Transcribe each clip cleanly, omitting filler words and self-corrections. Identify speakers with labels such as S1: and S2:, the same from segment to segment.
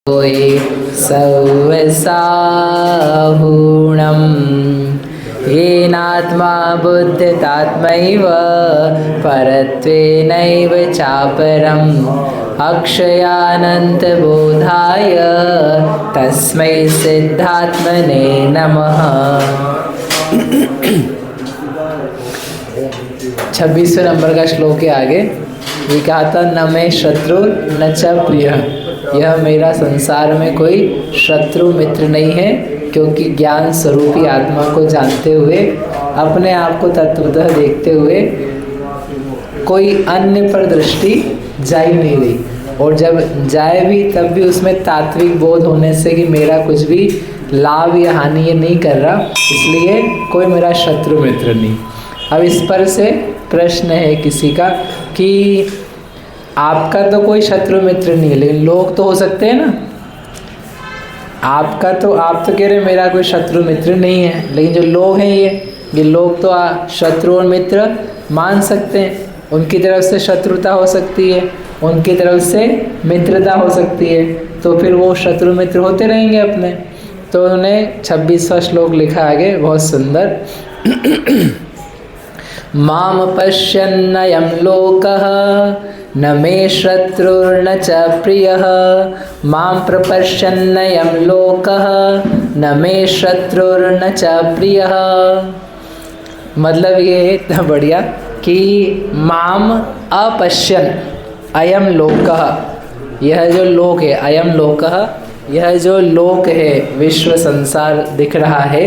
S1: सव्यसाहूणम् येनात्मा बुद्धितात्मैव परत्वेनैव चापरम् अक्षयानन्तबोधाय तस्मै सिद्धात्मने नमः। 26वें नंबर का श्लोक है आगे। ये कहा था न मैं शत्रु न च प्रिय, यह मेरा संसार में कोई शत्रु मित्र नहीं है, क्योंकि ज्ञान स्वरूपी आत्मा को जानते हुए, अपने आप को तत्वतः देखते हुए कोई अन्य पर दृष्टि जा ही नहीं रही, और जब जाए भी तब भी उसमें तात्विक बोध होने से कि मेरा कुछ भी लाभ या हानि ये नहीं कर रहा, इसलिए कोई मेरा शत्रु मित्र नहीं। अब इस पर से प्रश्न है किसी का कि आपका तो कोई शत्रु मित्र नहीं है, लेकिन लोग तो हो सकते हैं ना। आपका तो आप तो कह रहे मेरा कोई शत्रु मित्र नहीं है, लेकिन जो लोग हैं ये लोग तो शत्रु और मित्र मान सकते हैं। उनकी तरफ से शत्रुता हो सकती है, उनकी तरफ से मित्रता हो सकती है, तो फिर वो शत्रु मित्र होते रहेंगे अपने। तो उन्होंने 26वां श्लोक लिखा आगे, बहुत सुंदर। माम पश्यन्नयं लोकः न मे शत्रुर्न च प्रियः, मां प्रपश्यन्नयं लोकः न मे शत्रुर्न च प्रियः। मतलब ये है इतना बढ़िया कि माम अपश्यन अयम लोकः, यह जो लोक है, अयम लोकः, यह जो लोक है, विश्व संसार दिख रहा है,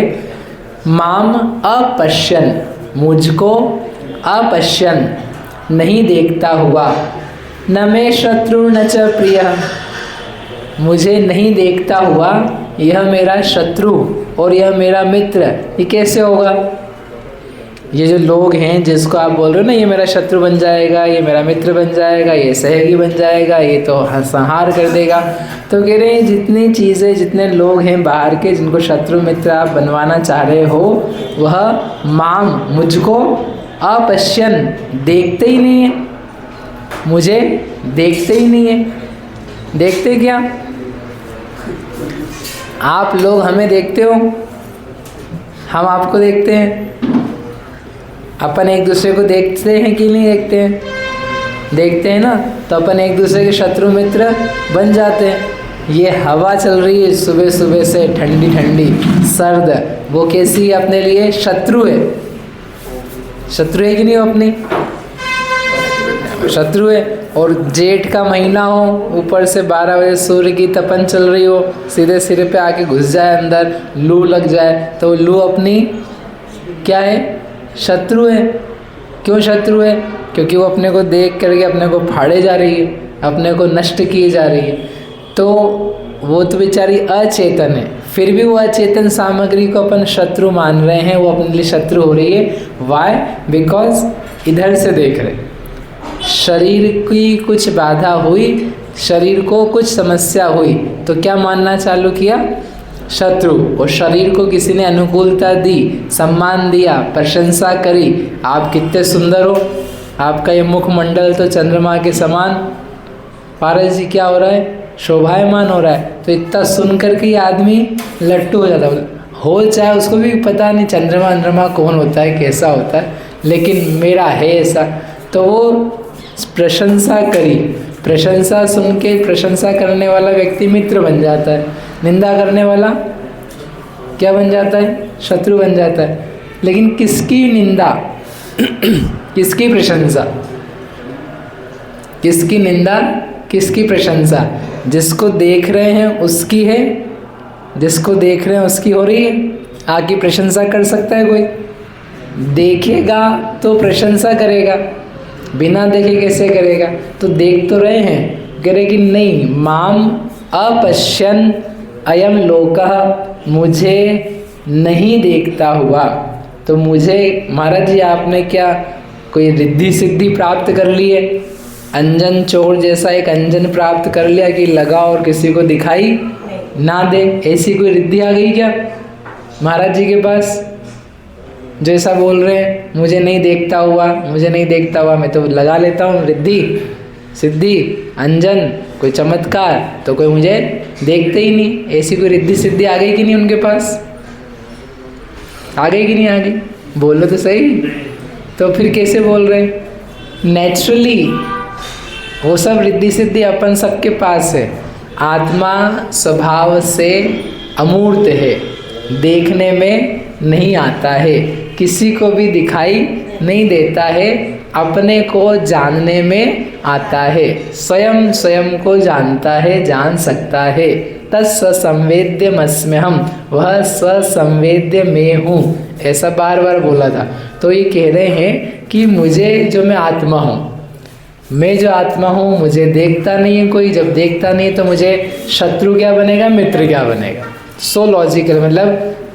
S1: माम अपश्यन, मुझको अपश्यन नहीं देखता हुआ, न मैं शत्रु न च प्रिय, मुझे नहीं देखता हुआ यह मेरा शत्रु और यह मेरा मित्र, ये कैसे होगा? ये जो लोग हैं जिसको आप बोल रहे हो ना ये मेरा शत्रु बन जाएगा, ये मेरा मित्र बन जाएगा, ये सहयोगी बन जाएगा, ये तो संहार कर देगा, तो कह रहे हैं जितनी चीज़ें, जितने लोग हैं बाहर के जिनको शत्रु मित्र आप बनवाना चाह रहे हो, वह माम, मुझको अपश्यन, देखते ही नहीं है, मुझे देखते ही नहीं है। देखते क्या? आप लोग हमें देखते हो, हम आपको देखते हैं। अपन एक दूसरे को देखते हैं कि नहीं देखते हैं? देखते हैं ना, तो अपन एक दूसरे के शत्रु मित्र बन जाते हैं। ये हवा चल रही है सुबह सुबह से, ठंडी ठंडी सर्द, वो कैसी है अपने लिए? शत्रु है। शत्रु है कि नहीं? अपनी शत्रु है। और जेठ का महीना हो, ऊपर से 12 बजे सूर्य की तपन चल रही हो, सीधे सिरे पे आके घुस जाए अंदर, लू लग जाए, तो लू अपनी क्या है? शत्रु है। क्यों शत्रु है? क्योंकि वो अपने को देख करके अपने को फाड़े जा रही है, अपने को नष्ट किए जा रही है। तो वो तो बेचारी अचेतन है, फिर भी वो अचेतन सामग्री को अपन शत्रु मान रहे हैं, वो अपने लिए शत्रु हो रही है। वाई? बिकॉज इधर से देख रहे, शरीर की कुछ बाधा हुई, शरीर को कुछ समस्या हुई, तो क्या मानना चालू किया? शत्रु। और शरीर को किसी ने अनुकूलता दी, सम्मान दिया, प्रशंसा करी, आप कितने सुंदर हो, आपका ये मुखमंडल तो चंद्रमा के समान, पारस जी क्या हो रहा है? शोभायमान हो रहा है। तो इतना सुन कर के आदमी लट्टू हो जाता हो, चाहे उसको भी पता नहीं चंद्रमा कौन होता है, कैसा होता है, लेकिन मेरा है ऐसा। तो वो प्रशंसा करी, प्रशंसा सुन के प्रशंसा करने वाला व्यक्ति मित्र बन जाता है, निंदा करने वाला क्या बन जाता है? शत्रु बन जाता है। लेकिन किसकी निंदा किसकी प्रशंसा? किसकी निंदा किसकी प्रशंसा? जिसको देख रहे हैं उसकी है, जिसको देख रहे हैं उसकी हो रही है। आगे प्रशंसा कर सकता है कोई? देखेगा तो प्रशंसा करेगा, बिना देखे कैसे करेगा? तो देख तो रहे हैं, कह रहे कि नहीं, माम अपश्यन अयम लोकः, मुझे नहीं देखता हुआ। तो मुझे महाराज जी आपने क्या कोई रिद्धि सिद्धि प्राप्त कर ली है? अंजन चोर जैसा एक अंजन प्राप्त कर लिया कि लगा और किसी को दिखाई ना दे, ऐसी कोई रिद्धि आ गई क्या महाराज जी के पास? जैसा बोल रहे हैं मुझे नहीं देखता हुआ, मुझे नहीं देखता हुआ, मैं तो लगा लेता हूँ रिद्धि सिद्धि अंजन, कोई चमत्कार, तो कोई मुझे देखते ही नहीं। ऐसी कोई रिद्धि सिद्धि आ गई कि नहीं उनके पास? आ गई कि नहीं आ गई? बोलो तो सही। तो फिर कैसे बोल रहे? नेचुरली वो सब रिद्धि सिद्धि अपन सबके पास है। आत्मा स्वभाव से अमूर्त है, देखने में नहीं आता है, किसी को भी दिखाई नहीं देता है, अपने को जानने में आता है, स्वयं स्वयं को जानता है, जान सकता है। तत्संवेद्यमस्म्यहम्, वह स्वसंवेद्य में हूँ, ऐसा बार बार बोला था। तो ये कह रहे हैं कि मुझे जो मैं आत्मा हूँ, मैं जो आत्मा हूँ, मुझे देखता नहीं है कोई। जब देखता नहीं तो मुझे शत्रु क्या बनेगा, मित्र क्या बनेगा? सो लॉजिकल, मतलब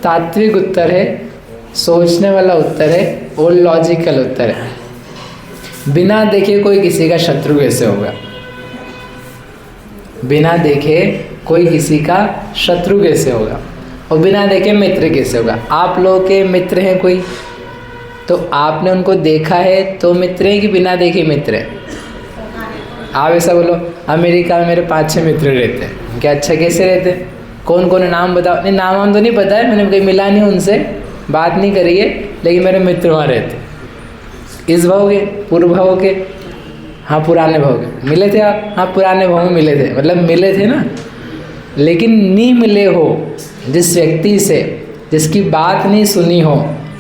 S1: तात्विक उत्तर है, सोचने वाला उत्तर है और लॉजिकल उत्तर है। बिना देखे कोई किसी का शत्रु कैसे होगा? बिना देखे कोई किसी का शत्रु कैसे होगा? और बिना देखे मित्र कैसे होगा? आप लोगों के मित्र हैं कोई, तो आपने उनको देखा है तो मित्र है कि बिना देखे मित्र है? आप ऐसा बोलो, अमेरिका में मेरे 5-6 मित्र रहते हैं। क्या? अच्छा, कैसे रहते हैं? कौन कौन है? नाम बताओ। नहीं, नाम हम तो नहीं पता है, मैंने कहीं मिला नहीं, उनसे बात नहीं करी है, लेकिन मेरे मित्र वहाँ रहते हैं। इस भाव के, पूर्व भाव के? हाँ, पुराने भाव के। मिले थे आप? हाँ, पुराने भाव में मिले थे, मतलब मिले थे ना। लेकिन नहीं मिले हो जिस व्यक्ति से, जिसकी बात नहीं सुनी हो,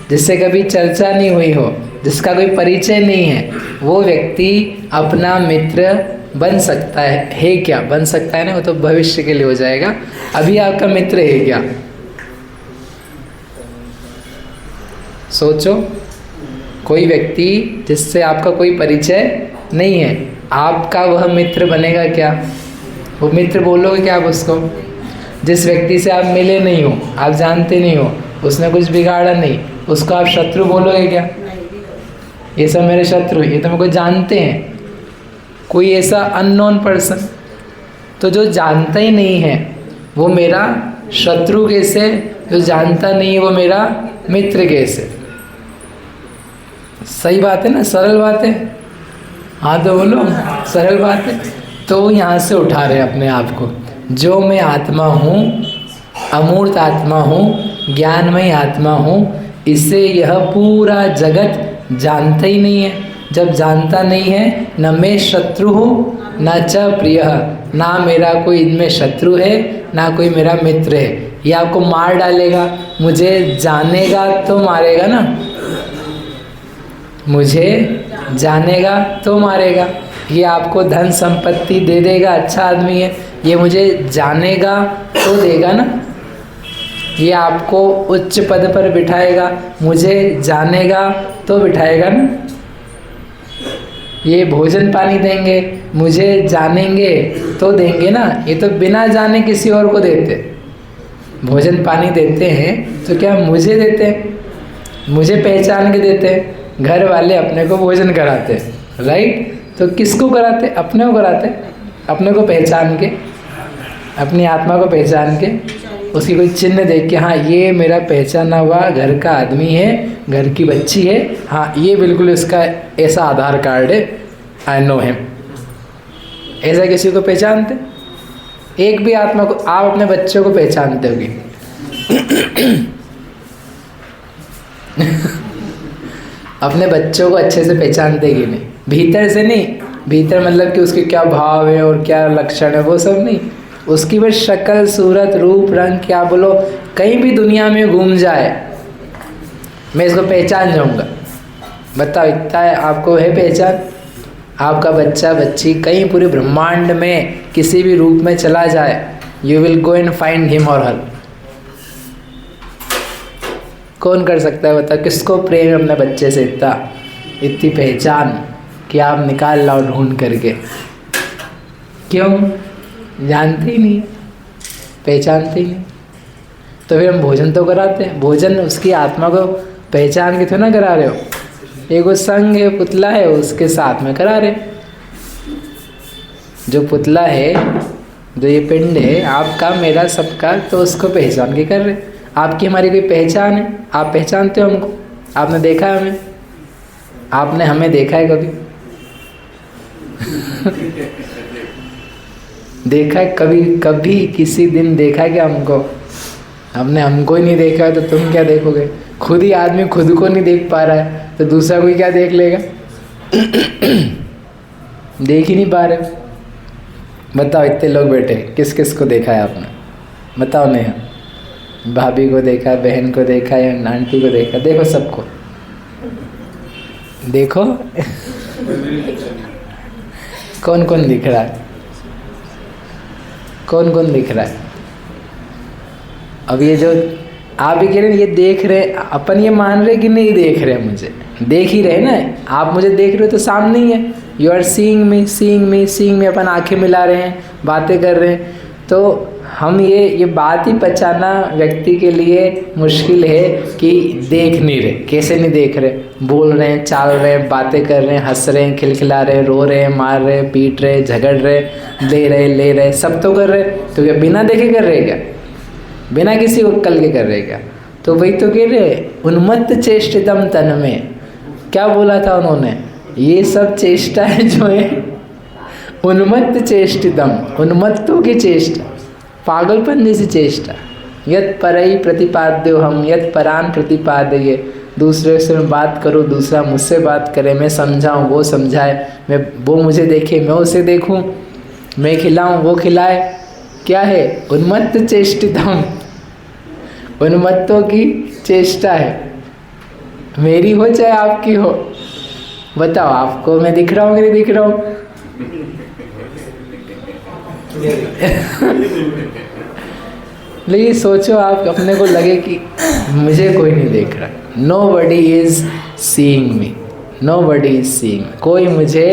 S1: जिससे कभी चर्चा नहीं हुई हो, जिसका कोई परिचय नहीं है, वो व्यक्ति अपना मित्र बन सकता है क्या? बन सकता है ना, वो तो भविष्य के लिए हो जाएगा। अभी आपका मित्र है क्या? सोचो, कोई व्यक्ति जिससे आपका कोई परिचय नहीं है, आपका वह मित्र बनेगा क्या? वो मित्र बोलोगे क्या आप उसको? जिस व्यक्ति से आप मिले नहीं हो, आप जानते नहीं हो, उसने कुछ बिगाड़ा नहीं, उसको आप शत्रु बोलोगे क्या? ये सब मेरे शत्रु, ये तो मेरे को जानते हैं। कोई ऐसा अननोन पर्सन, तो जो जानता ही नहीं है वो मेरा शत्रु कैसे? जो जानता नहीं है वो मेरा मित्र कैसे? सही बात है ना, सरल बात है। हाँ तो बोलो, सरल बात है। तो यहाँ से उठा रहे अपने आप को, जो मैं आत्मा हूँ, अमूर्त आत्मा हूँ, ज्ञानमय आत्मा हूँ, इसे यह पूरा जगत जानता ही नहीं है। जब जानता नहीं है, न मैं शत्रु हूँ न च प्रिय, ना मेरा कोई इनमें शत्रु है ना कोई मेरा मित्र है। ये आपको मार डालेगा, मुझे जानेगा तो मारेगा ना, मुझे जानेगा तो मारेगा। ये आपको धन संपत्ति दे देगा, अच्छा आदमी है, ये मुझे जानेगा तो देगा ना। ये आपको उच्च पद पर बिठाएगा, मुझे जानेगा तो बिठाएगा ना। ये भोजन पानी देंगे, मुझे जानेंगे तो देंगे ना। ये तो बिना जाने किसी और को देते। भोजन पानी देते हैं तो क्या मुझे देते हैं? मुझे पहचान के देते हैं। घर वाले अपने को भोजन कराते हैं, राइट? तो किसको कराते? अपने को कराते, अपने को पहचान के, अपनी आत्मा को पहचान के, उसकी कोई चिन्ह देख के, हाँ ये मेरा पहचाना हुआ घर का आदमी है, घर की बच्ची है, हाँ ये बिल्कुल इसका ऐसा आधार कार्ड है, आई नो हिम। ऐसा किसी को पहचानते? एक भी आत्मा को आप अपने बच्चों को पहचानते होगी? अपने बच्चों को अच्छे से पहचानते कि नहीं? भीतर से नहीं, भीतर मतलब कि उसके क्या भाव है और क्या लक्षण है वो सब नहीं, उसकी बस शक्ल सूरत रूप रंग, क्या बोलो, कहीं भी दुनिया में घूम जाए मैं इसको पहचान जाऊंगा। बताओ, इतना है आपको है पहचान? आपका बच्चा बच्ची कहीं पूरे ब्रह्मांड में किसी भी रूप में चला जाए, you will go and find him और हर। कौन कर सकता है बताओ? किसको प्रेम है अपने बच्चे से इतनी पहचान कि आप निकाल लाओ ढूंढ करके? क्यों? जानते ही नहीं, पहचानते ही नहीं। तो फिर हम भोजन तो कराते हैं, भोजन उसकी आत्मा को पहचान के थोड़ा ना करा रहे हो। एक वो संग है, पुतला है, उसके साथ में करा रहे। जो पुतला है, जो ये पिंड है आपका मेरा सबका, तो उसको पहचान के कर रहे। आपकी हमारी कोई पहचान है? आप पहचानते हो हमको? आपने देखा है हमें? आपने हमें देखा है कभी? देखा है कभी कभी किसी दिन देखा है क्या हमको? हमने हमको ही नहीं देखा है तो तुम क्या देखोगे? खुद ही आदमी खुद को नहीं देख पा रहा है तो दूसरा कोई क्या देख लेगा? देख ही नहीं पा रहे। बताओ, इतने लोग बैठे, किस किस को देखा है आपने? बताओ। नेहा, भाभी को देखा, बहन को देखा या आंटी को देखा? देखो सबको, देखो। कौन कौन दिख रहा है? कौन कौन दिख रहा है? अब ये जो आप ही कह रहे हैं ये देख रहे, अपन ये मान रहे कि नहीं देख रहे? मुझे देख ही रहे ना, आप मुझे देख रहे हो तो सामने ही है। You are seeing me, seeing me, seeing me. अपन आंखें मिला रहे हैं, बातें कर रहे हैं। तो हम ये बात ही पहचाना व्यक्ति के लिए मुश्किल है कि देख नहीं रहे। कैसे नहीं देख रहे? बोल रहे हैं, चाल रहे हैं, बातें कर रहे हैं, हंस रहे हैं, खिलखिला रहे हैं, रो रहे हैं, मार रहे हैं, पीट रहे, झगड़ रहे, ले रहे, सब तो कर रहे। तो क्या बिना देखे कर रहे क्या? बिना किसी को कल के कर रहे क्या? तो वही तो कह रहे, उन्मत्त चेष्टितम तन में। क्या बोला था उन्होंने? ये सब चेष्टाएं जो है उन्मत्त चेष्टितम, उन्मत्तों की चेष्टा, पागलपन जैसी चेष्टा। यत परई प्रतिपाद्यो हम, यत परान प्रतिपादये। दूसरे से मैं बात करूँ, दूसरा मुझसे बात करे, मैं समझाऊँ, वो समझाए, मैं वो मुझे देखे, मैं उसे देखूँ, मैं खिलाऊँ, वो खिलाए। क्या है? उन्मत्त चेष्टितम, उन्मत्तों की चेष्टा है। मेरी हो चाहे आपकी हो। बताओ, आपको मैं दिख रहा हूँ कि नहीं दिख रहा हूँ? लेकिन सोचो, आप अपने को लगे कि मुझे कोई नहीं देख रहा। Nobody is seeing me, nobody is seeing me। कोई मुझे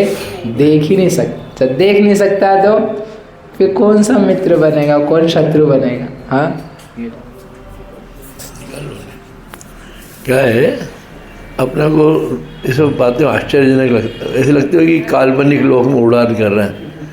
S1: देख ही नहीं सकता। देख नहीं सकता तो फिर कौन सा मित्र बनेगा, कौन शत्रु बनेगा? हाँ,
S2: क्या है, अपना को ये सब बातें आश्चर्यजनक लगता है। ऐसे लगता है कि काल्पनिक लोक में उड़ान कर रहे हैं।